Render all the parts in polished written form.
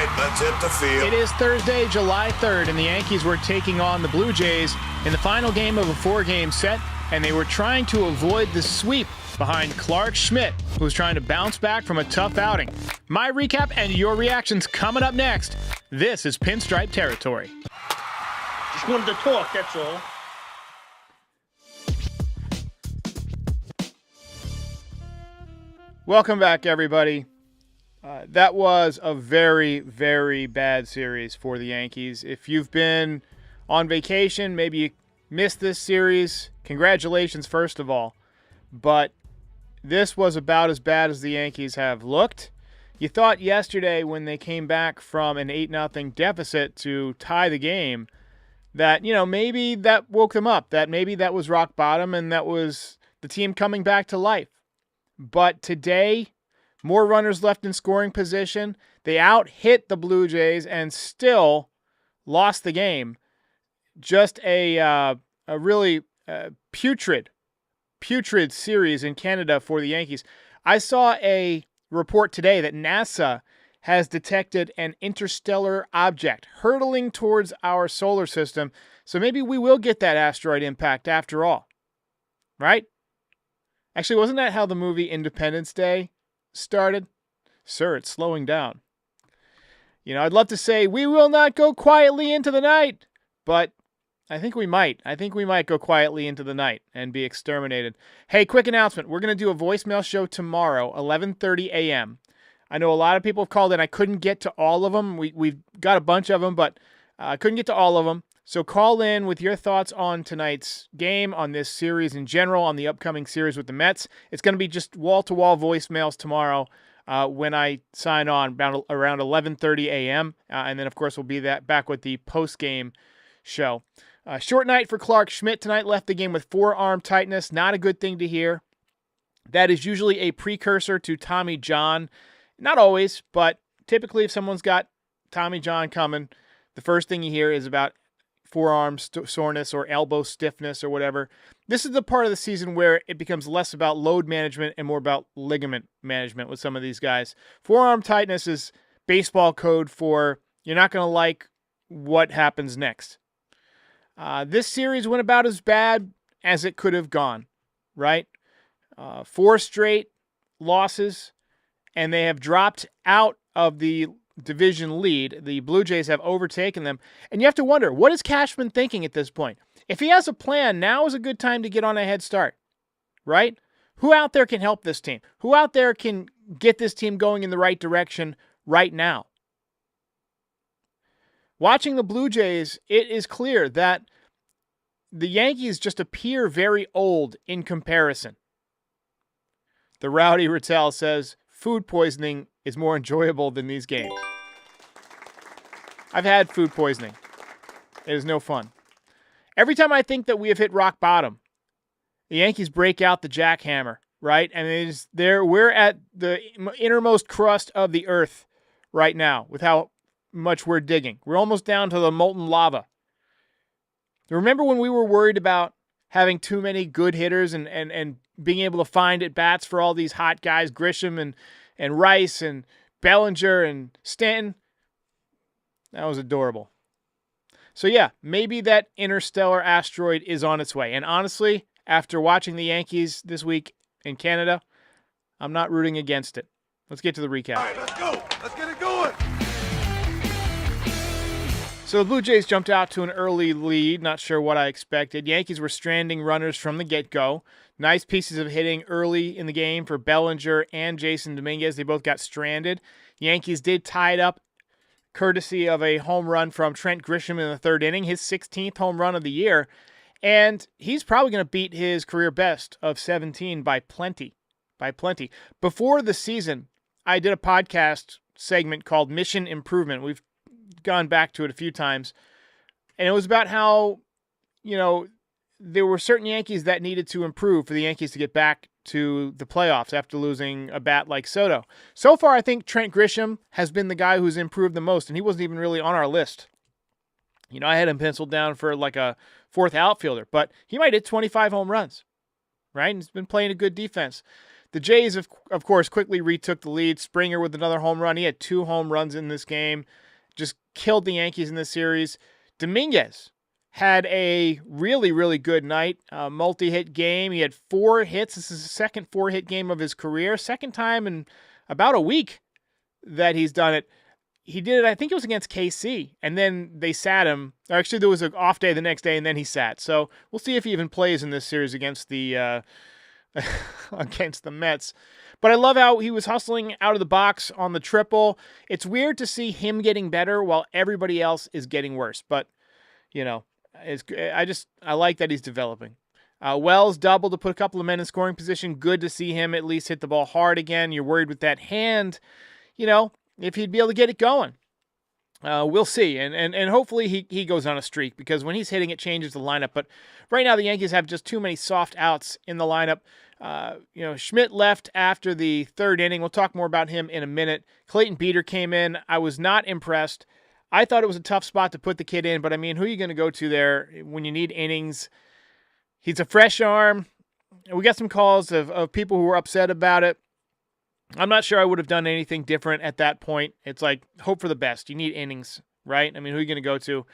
right, let's hit the field. It is Thursday, July 3rd, and the Yankees were taking on the Blue Jays in the final game of a 4-game set, and they were trying to avoid the sweep behind Clarke Schmidt, who was trying to bounce back from a tough outing. My recap and your reactions coming up next. This is Pinstripe Territory. Just wanted to talk, that's all. Welcome back, everybody. That was a very, very bad series for the Yankees. If you've been on vacation, maybe you missed this series, congratulations, first of all. But this was about as bad as the Yankees have looked. You thought yesterday when they came back from an 8-0 deficit to tie the game that, maybe that woke them up, that maybe that was rock bottom and that was the team coming back to life. But today, more runners left in scoring position. They out-hit the Blue Jays and still lost the game. Just a really putrid series in Canada for the Yankees. I saw a report today that NASA has detected an interstellar object hurtling towards our solar system. So maybe we will get that asteroid impact after all. Right? Actually, wasn't that how the movie Independence Day started? Sir, it's slowing down. I'd love to say we will not go quietly into the night, but I think we might. I think we might go quietly into the night and be exterminated. Hey, quick announcement. We're going to do a voicemail show tomorrow, 11:30 a.m. I know a lot of people have called in. I couldn't get to all of them. We've got a bunch of them, but I couldn't get to all of them. So call in with your thoughts on tonight's game, on this series in general, on the upcoming series with the Mets. It's going to be just wall-to-wall voicemails tomorrow when I sign on around 11:30 a.m. And then, of course, we'll be back with the postgame show. Short night for Clarke Schmidt tonight. Left the game with forearm tightness. Not a good thing to hear. That is usually a precursor to Tommy John. Not always, but typically if someone's got Tommy John coming, the first thing you hear is about forearm soreness or elbow stiffness or whatever. This is the part of the season where it becomes less about load management and more about ligament management with some of these guys. Forearm tightness is baseball code for you're not going to like what happens next. This series went about as bad as it could have gone, right? 4 straight losses, and they have dropped out of the division lead. The Blue Jays have overtaken them. And you have to wonder, what is Cashman thinking at this point? If he has a plan, now is a good time to get on a head start, right? Who out there can help this team? Who out there can get this team going in the right direction right now? Watching the Blue Jays, it is clear that the Yankees just appear very old in comparison. The Rowdy Rattel says, food poisoning is more enjoyable than these games. I've had food poisoning. It is no fun. Every time I think that we have hit rock bottom, the Yankees break out the jackhammer, right? And it is there. We're at the innermost crust of the earth right now with how much we're digging. We're almost down to the molten lava. Remember when we were worried about having too many good hitters and being able to find at-bats for all these hot guys, Grisham and Rice and Bellinger and Stanton? That was adorable. So yeah, maybe that interstellar asteroid is on its way. And honestly, after watching the Yankees this week in Canada, I'm not rooting against it. Let's get to the recap. All right, let's go. Let's get it going. So the Blue Jays jumped out to an early lead. Not sure what I expected. Yankees were stranding runners from the get-go. Nice pieces of hitting early in the game for Bellinger and Jason Dominguez. They both got stranded. Yankees did tie it up courtesy of a home run from Trent Grisham in the 3rd inning, his 16th home run of the year. And he's probably going to beat his career best of 17 by plenty. Before the season, I did a podcast segment called Mission Improvement. We've gone back to it a few times. And it was about how, there were certain Yankees that needed to improve for the Yankees to get back to the playoffs after losing a bat like Soto. So far, I think Trent Grisham has been the guy who's improved the most, and he wasn't even really on our list. I had him penciled down for like a 4th outfielder, but he might hit 25 home runs, right? And he's been playing a good defense. The Jays, of course, quickly retook the lead. Springer with another home run. He had 2 home runs in this game. Just killed the Yankees in this series. Dominguez had a really, really good night. Multi-hit game. He had 4 hits. This is the second 4-hit game of his career. Second time in about a week that he's done it. He did it, I think it was against KC, and then they sat him. Actually, there was an off day the next day, and then he sat. So we'll see if he even plays in this series against the against the Mets. But I love how he was hustling out of the box on the triple. It's weird to see him getting better while everybody else is getting worse. But, you know, I like that he's developing. Wells doubled to put a couple of men in scoring position. Good to see him at least hit the ball hard again. You're worried with that hand, you know, if he'd be able to get it going. We'll see. And hopefully he goes on a streak, because when he's hitting, it changes the lineup. But right now the Yankees have just too many soft outs in the lineup. Schmidt left after the 3rd inning. We'll talk more about him in a minute. Clayton Beeter came in. I was not impressed. I thought it was a tough spot to put the kid in, but I mean, who are you going to go to there when you need innings? He's a fresh arm. We got some calls of people who were upset about it. I'm not sure I would have done anything different at that point. It's like, hope for the best. You need innings, right? I mean, who are you going to go to?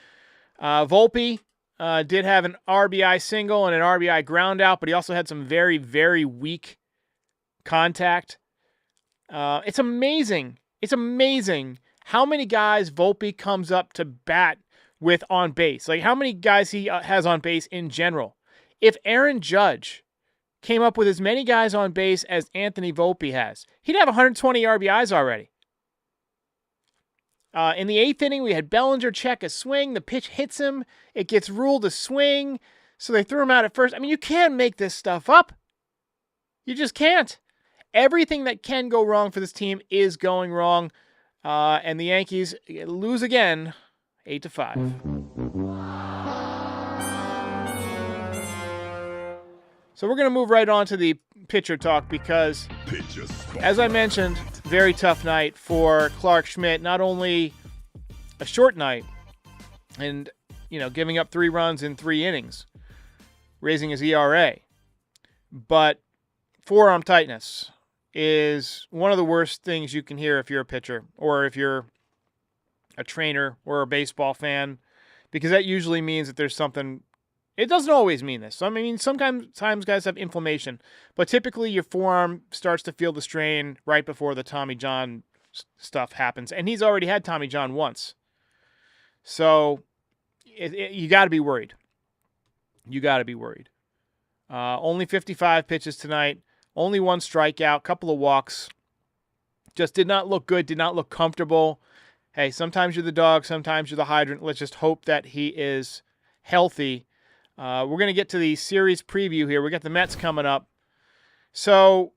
Volpe did have an RBI single and an RBI ground out, but he also had some very, very weak contact. It's amazing. It's amazing how many guys Volpe comes up to bat with on base. Like, how many guys he has on base in general. If Aaron Judge came up with as many guys on base as Anthony Volpe has, he'd have 120 RBIs already. In the 8th inning, we had Bellinger check a swing. The pitch hits him. It gets ruled a swing, so they threw him out at first. I mean, you can't make this stuff up. You just can't. Everything that can go wrong for this team is going wrong, and the Yankees lose again, 8-5. So we're going to move right on to the pitcher talk, because, as I mentioned, very tough night for Clarke Schmidt. Not only a short night and, giving up 3 runs in 3 innings, raising his ERA, but forearm tightness is one of the worst things you can hear if you're a pitcher or if you're a trainer or a baseball fan, because that usually means that there's something. It doesn't always mean this. I mean, sometimes guys have inflammation, but typically your forearm starts to feel the strain right before the Tommy John stuff happens. And he's already had Tommy John once. So you got to be worried. You got to be worried. Only 55 pitches tonight. Only 1 strikeout, couple of walks. Just did not look good, did not look comfortable. Hey, sometimes you're the dog, sometimes you're the hydrant. Let's just hope that he is healthy. We're going to get to the series preview here. We got the Mets coming up. So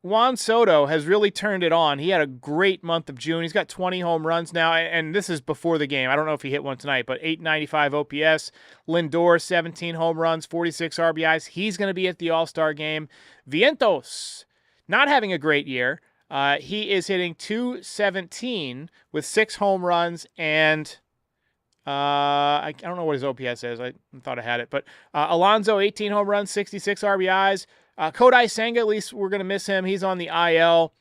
Juan Soto has really turned it on. He had a great month of June. He's got 20 home runs now, and this is before the game. I don't know if he hit one tonight, but 895 OPS. Lindor, 17 home runs, 46 RBIs. He's going to be at the All-Star game. Vientos, not having a great year. He is hitting .217 with 6 home runs and I don't know what his OPS is. I thought I had it. But Alonso, 18 home runs, 66 RBIs. Kodai Senga, at least we're going to miss him. He's on the IL.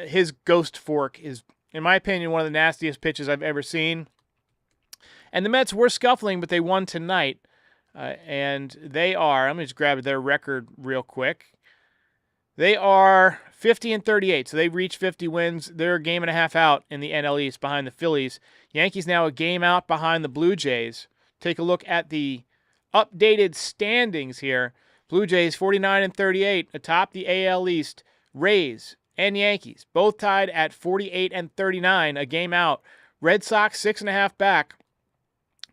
His ghost fork is, in my opinion, one of the nastiest pitches I've ever seen. And the Mets were scuffling, but they won tonight. And they are, let me just grab their record real quick. They are 50-38, so they've reached 50 wins. They're a game and a half out in the NL East behind the Phillies. Yankees now a game out behind the Blue Jays. Take a look at the updated standings here. Blue Jays 49-38 atop the AL East. Rays and Yankees both tied at 48-39, a game out. Red Sox 6.5 back.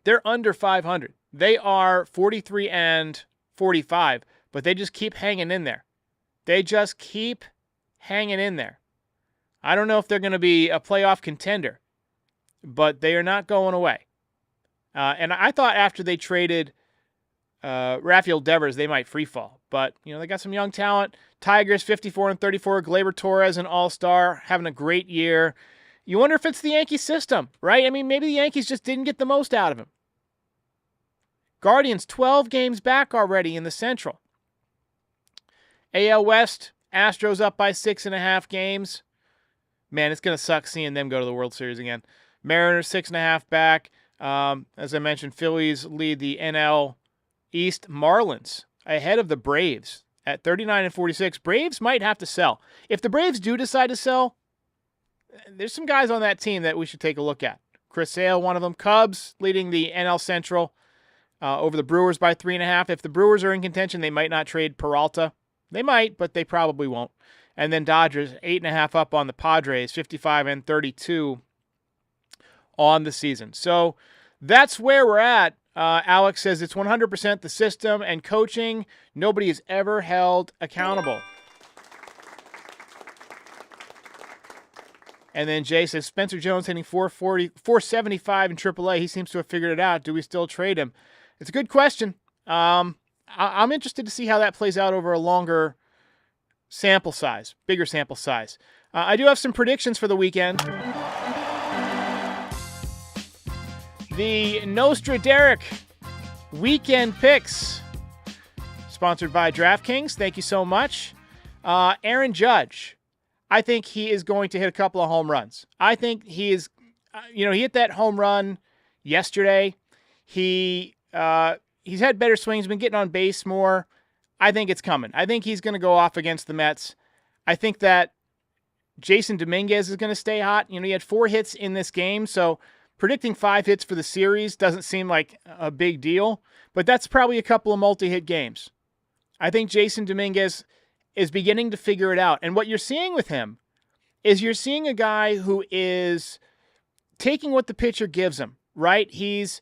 They're under 500. They are 43-45, but they just keep hanging in there. They just keep hanging in there. I don't know if they're going to be a playoff contender, but they are not going away. And I thought after they traded Rafael Devers, they might free fall. But, they got some young talent. Tigers 54-34. Gleyber Torres, an all-star, having a great year. You wonder if it's the Yankee system, right? I mean, maybe the Yankees just didn't get the most out of him. Guardians 12 games back already in the Central. AL West, Astros up by 6.5 games. Man, it's going to suck seeing them go to the World Series again. Mariners 6.5 back. As I mentioned, Phillies lead the NL East. Marlins ahead of the Braves at 39-46. Braves might have to sell. If the Braves do decide to sell, there's some guys on that team that we should take a look at. Chris Sale, one of them. Cubs leading the NL Central over the Brewers by 3.5. If the Brewers are in contention, they might not trade Peralta. They might, but they probably won't. And then Dodgers 8.5 up on the Padres, 55-32 on the season. So that's where we're at. Alex says it's 100% the system and coaching. Nobody is ever held accountable. And then Jay says Spencer Jones hitting 475 in AAA. He seems to have figured it out. Do we still trade him? It's a good question. I'm interested to see how that plays out over a longer sample size, bigger sample size. I do have some predictions for the weekend. The Nostra Derek weekend picks, sponsored by DraftKings. Thank you so much. Aaron Judge, I think he is going to hit a couple of home runs. I think he is, he hit that home run yesterday. He's had better swings, been getting on base more. I think it's coming. I think he's going to go off against the Mets. I think that Jason Dominguez is going to stay hot. He had 4 hits in this game, so predicting 5 hits for the series doesn't seem like a big deal, but that's probably a couple of multi-hit games. I think Jason Dominguez is beginning to figure it out. And what you're seeing with him is you're seeing a guy who is taking what the pitcher gives him, right? He's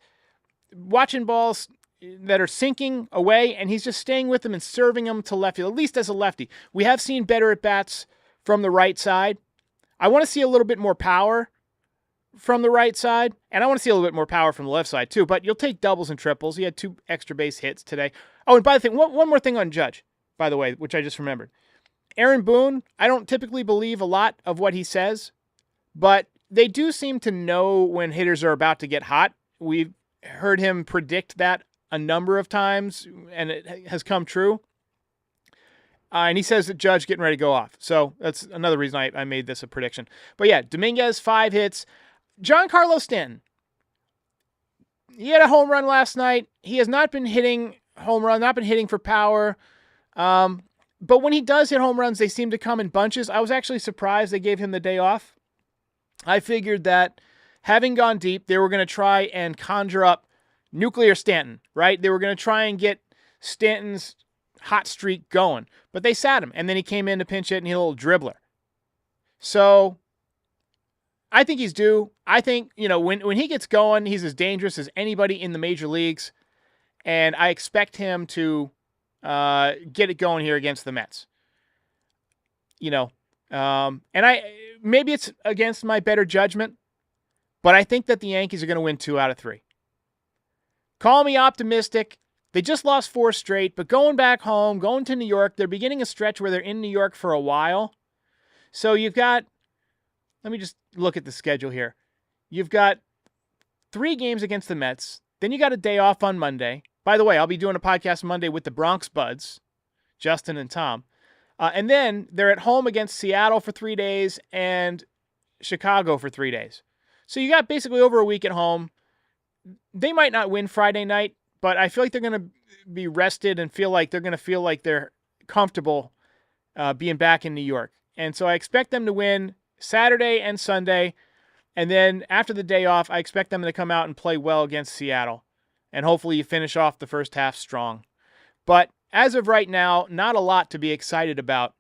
watching balls that are sinking away, and he's just staying with them and serving them to left field, at least as a lefty. We have seen better at-bats from the right side. I want to see a little bit more power from the right side, and I want to see a little bit more power from the left side too, but you'll take doubles and triples. He had 2 extra base hits today. Oh, and by the way, one more thing on Judge, by the way, which I just remembered. Aaron Boone, I don't typically believe a lot of what he says, but they do seem to know when hitters are about to get hot. We've heard him predict that a number of times, and it has come true. And he says that Judge getting ready to go off. So that's another reason I made this a prediction. But yeah, Dominguez, 5 hits. Giancarlo Stanton, he had a home run last night. He has not been hitting home runs, not been hitting for power. But when he does hit home runs, they seem to come in bunches. I was actually surprised they gave him the day off. I figured that having gone deep, they were going to try and conjure up nuclear Stanton, right? They were going to try and get Stanton's hot streak going. But they sat him, and then he came in to pinch hit and he hit a little dribbler. So I think he's due. I think, when he gets going, he's as dangerous as anybody in the major leagues. And I expect him to get it going here against the Mets. And maybe it's against my better judgment, but I think that the Yankees are going to win 2 out of 3. Call me optimistic. They just lost 4 straight, but going back home, going to New York, they're beginning a stretch where they're in New York for a while. So you've got, let me just look at the schedule here. You've got 3 games against the Mets. Then you got a day off on Monday. By the way, I'll be doing a podcast Monday with the Bronx Buds, Justin and Tom. And then they're at home against Seattle for 3 days and Chicago for 3 days. So you got basically over a week at home. They might not win Friday night, but I feel like they're going to be rested and feel like they're comfortable being back in New York. And so I expect them to win Saturday and Sunday. And then after the day off, I expect them to come out and play well against Seattle. And hopefully you finish off the first half strong. But as of right now, not a lot to be excited about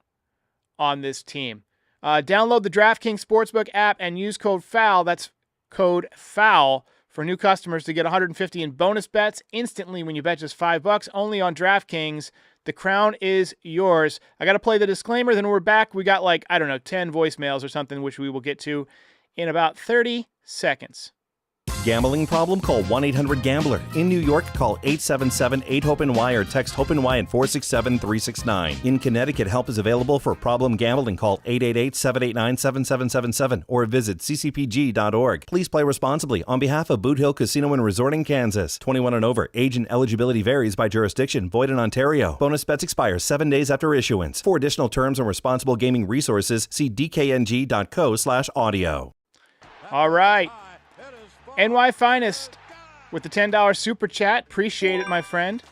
on this team. Download the DraftKings Sportsbook app and use code FOUL. That's code FOUL for new customers to get $150 in bonus bets instantly when you bet just $5 only on DraftKings. The crown is yours. I got to play the disclaimer, then we're back. We got 10 voicemails or something, which we will get to in about 30 seconds. Gambling problem? Call 1-800-GAMBLER. In New York, call 877-8-HOPE-NY or text HOPE-NY at 467-369. In Connecticut, help is available for problem gambling. Call 888-789-7777 or visit ccpg.org. Please play responsibly on behalf of Boot Hill Casino and Resort in Kansas. 21 and over. Age and eligibility varies by jurisdiction. Void in Ontario. Bonus bets expire 7 days after issuance. For additional terms and responsible gaming resources, see dkng.co/audio. All right. NY Finest with the $10 super chat. Appreciate it, my friend.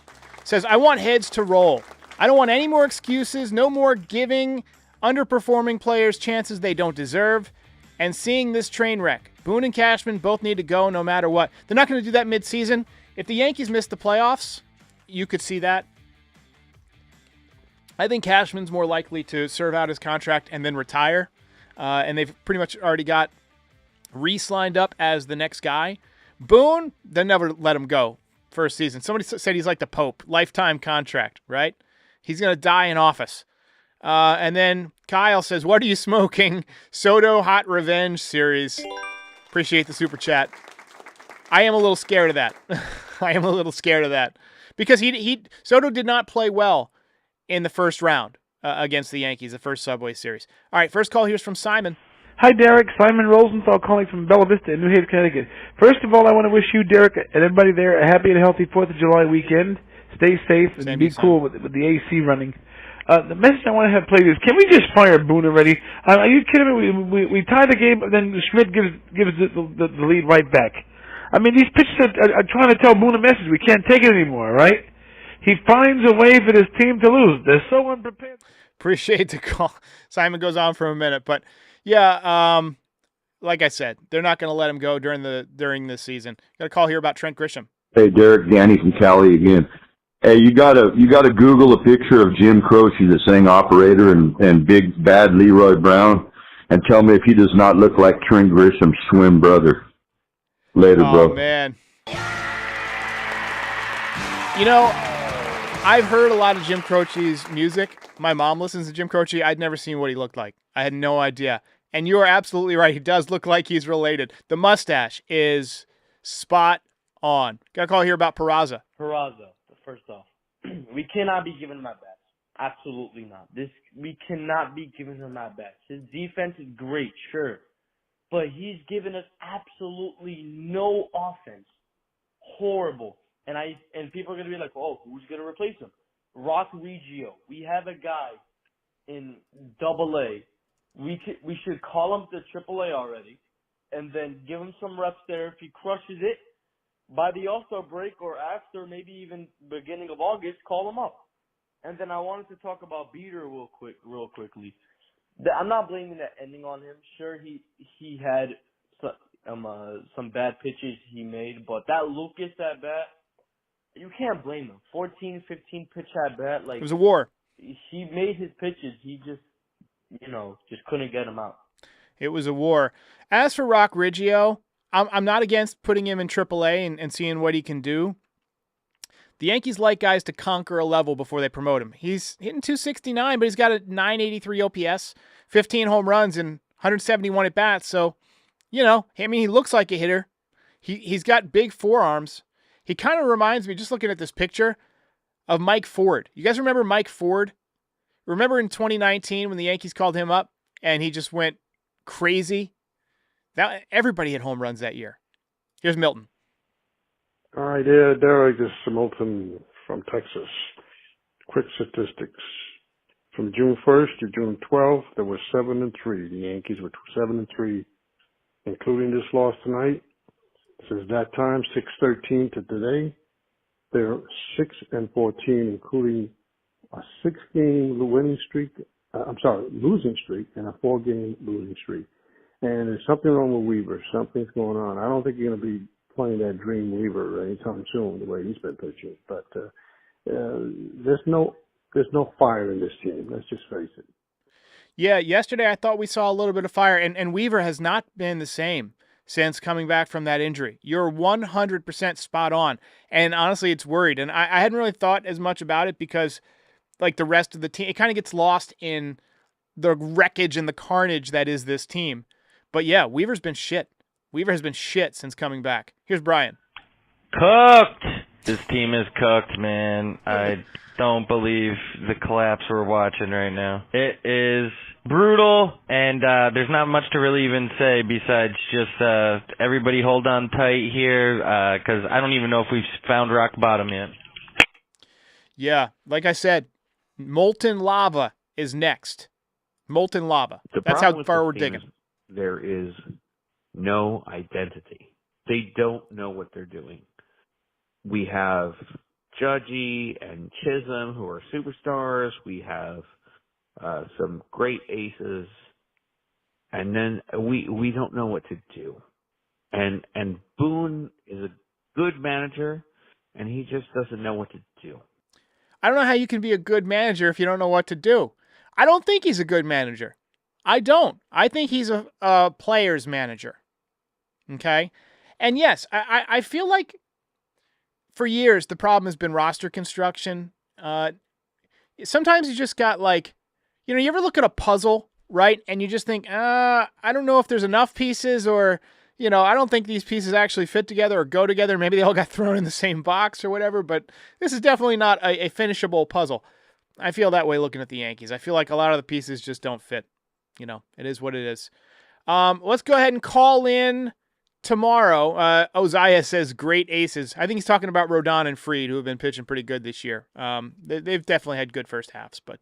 Says, I want heads to roll. I don't want any more excuses, no more giving underperforming players chances they don't deserve, and seeing this train wreck. Boone and Cashman both need to go no matter what. They're not going to do that midseason. If the Yankees miss the playoffs, you could see that. I think Cashman's more likely to serve out his contract and then retire. And they've pretty much already got Reese lined up as the next guy. Boone, they'll never let him go first season. Somebody said he's like the Pope. Lifetime contract, right? He's going to die in office. And then Kyle says, what are you smoking? Soto Hot Revenge series. Appreciate the super chat. I am a little scared of that. Because Soto did not play well in the first round against the Yankees, the first Subway Series. All right, first call here's from Simon. Hi, Derek. Simon Rosenthal calling from Bella Vista in New Haven, Connecticut. First of all, I want to wish you, Derek, and everybody there a happy and healthy 4th of July weekend. Stay safe and be cool with the AC running. The message I want to have played is, can we just fire Boone already? Are you kidding me? We tie the game, then Schmidt gives the lead right back. I mean, these pitchers are trying to tell Boone a message. We can't take it anymore, right? He finds a way for this team to lose. They're so unprepared. Appreciate the call. Simon goes on for a minute, but yeah, like I said, they're not going to let him go during this season. Got a call here about Trent Grisham. Hey, Derek, Danny from Cali again. Hey, you gotta Google a picture of Jim Croce, the sing operator, and big bad Leroy Brown, and tell me if he does not look like Trent Grisham's twin brother. Later, bro. Oh man. You know, I've heard a lot of Jim Croce's music. My mom listens to Jim Croce. I'd never seen what he looked like. I had no idea. And you are absolutely right. He does look like he's related. The mustache is spot on. Got a call here about Peraza. First off, we cannot be giving him at bats. Absolutely not. We cannot be giving him at bats. His defense is great, sure, but he's given us absolutely no offense. Horrible. And people are gonna be like, oh, who's gonna replace him? Rock Reggio. We have a guy in Double-A. We should call him to Triple-A already, and then give him some reps there. If he crushes it, by the All-Star break or after, maybe even beginning of August, call him up. And then I wanted to talk about Beater real quickly. I'm not blaming that ending on him. Sure, he had some bad pitches he made, but that Lucas at bat, you can't blame him. 14, 15 pitch at bat, like it was a war. He made his pitches. He just couldn't get him out. It was a war. As for Rock Reggio, I'm not against putting him in AAA and seeing what he can do. The Yankees like guys to conquer a level before they promote him. He's hitting .269, but he's got a .983 OPS, 15 home runs, and 171 at-bats. So, you know, I mean, he looks like a hitter. He's got big forearms. He kind of reminds me, just looking at this picture, of Mike Ford. You guys remember Mike Ford? Remember in 2019 when the Yankees called him up and he just went crazy? Everybody hit home runs that year. Here's Milton. All right, yeah, Derek, this is Milton from Texas. Quick statistics. From June 1st to June 12th, there were 7-3. The Yankees were 7-3, including this loss tonight. Since that time, 6-13 to today, they're 6-14, including a 6-game losing streak and a 4-game losing streak. And there's something wrong with Weaver. Something's going on. I don't think you're going to be playing that dream Weaver anytime soon, the way he's been pitching. But there's no fire in this team. Let's just face it. Yeah, yesterday I thought we saw a little bit of fire, and Weaver has not been the same since coming back from that injury. You're 100% spot on. And honestly, it's worried. And I hadn't really thought as much about it because, like the rest of the team, it kind of gets lost in the wreckage and the carnage that is this team. But yeah, Weaver's been shit. Weaver has been shit since coming back. Here's Brian. Cooked. This team is cooked, man. I don't believe the collapse we're watching right now. It is brutal, and there's not much to really even say besides just everybody hold on tight here, because I don't even know if we've found rock bottom yet. Yeah, like I said, molten lava is next. Molten lava. That's how far we're digging. There is no identity. They don't know what they're doing. We have Judgy and Chisholm, who are superstars. We have some great aces, and then we don't know what to do. And Boone is a good manager, and he just doesn't know what to do. I don't know how you can be a good manager if you don't know what to do. I don't think he's a good manager. I don't. I think he's a player's manager. Okay? And yes, I feel like for years, the problem has been roster construction. Sometimes you just got you ever look at a puzzle, right? And you just think, I don't know if there's enough pieces or, I don't think these pieces actually fit together or go together. Maybe they all got thrown in the same box or whatever, but this is definitely not a finishable puzzle. I feel that way looking at the Yankees. I feel like a lot of the pieces just don't fit. It is what it is. Let's go ahead and call in tomorrow. Oziah says great aces. I think he's talking about Rodon and Fried, who have been pitching pretty good this year. They've definitely had good first halves, but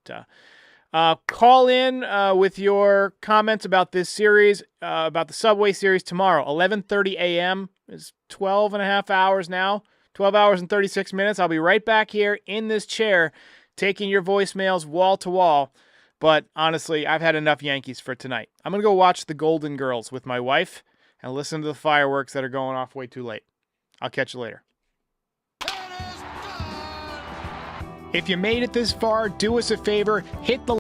call in with your comments about this series, about the Subway Series tomorrow. 11:30 a.m. is 12 and a half hours now, 12 hours and 36 minutes. I'll be right back here in this chair taking your voicemails wall to wall. But honestly, I've had enough Yankees for tonight. I'm going to go watch the Golden Girls with my wife and listen to the fireworks that are going off way too late. I'll catch you later. If you made it this far, do us a favor, hit the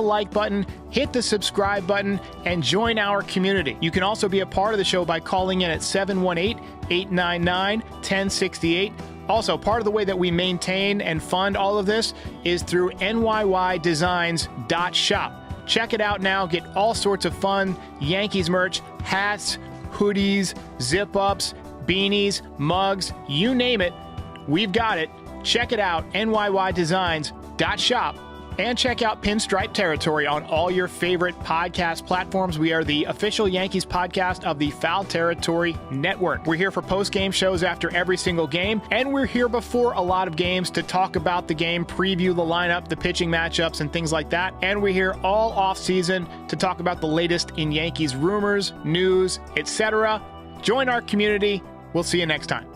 like button, hit the subscribe button, and join our community. You can also be a part of the show by calling in at 718-899-1068. Also, part of the way that we maintain and fund all of this is through NYYDesigns.shop. Check it out now. Get all sorts of fun Yankees merch, hats, hoodies, zip-ups, beanies, mugs, you name it. We've got it. Check it out, NYYDesigns.shop. And check out Pinstripe Territory on all your favorite podcast platforms. We are the official Yankees podcast of the Foul Territory Network. We're here for post-game shows after every single game, and we're here before a lot of games to talk about the game, preview the lineup, the pitching matchups, and things like that. And we're here all off-season to talk about the latest in Yankees rumors, news, etc. Join our community. We'll see you next time.